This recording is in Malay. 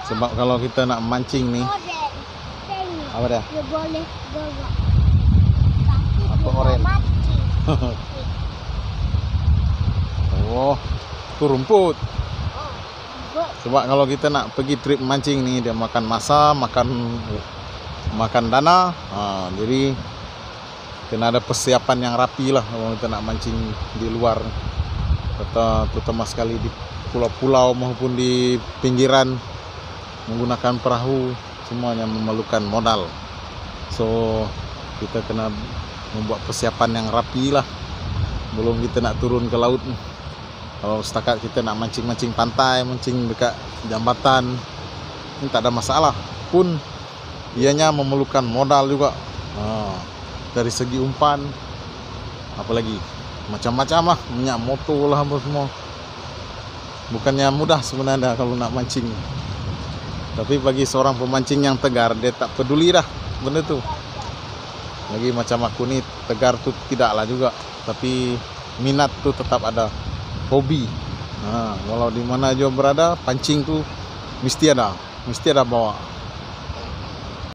Sebab kalau kita nak mancing nih, apa dah? Dia boleh gerak. Apa oren? Oh, itu rumput. Sebab kalau kita nak pergi trip mancing nih, dia makan masa, makan dana. Jadi kena ada persiapan yang rapi lah kalau kita nak mancing di luar, atau terutama sekali di pulau-pulau maupun di pinggiran menggunakan perahu, semuanya memerlukan modal. So kita kena membuat persiapan yang rapi lah belum kita nak turun ke laut. Kalau setakat kita nak mancing-mancing pantai, mancing dekat jambatan, ini tak ada masalah. Pun ianya memerlukan modal juga. Dari segi umpan, apalagi macam-macam lah, minyak motor lah apa semua. Bukannya mudah sebenarnya kalau nak mancing. Tapi bagi seorang pemancing yang tegar, dia tak peduli dah benda tu. Lagi macam aku ni, tegar tu tidaklah juga, tapi minat tu tetap ada. Hobi. Walau di mana aja berada, pancing tu mesti ada bawa.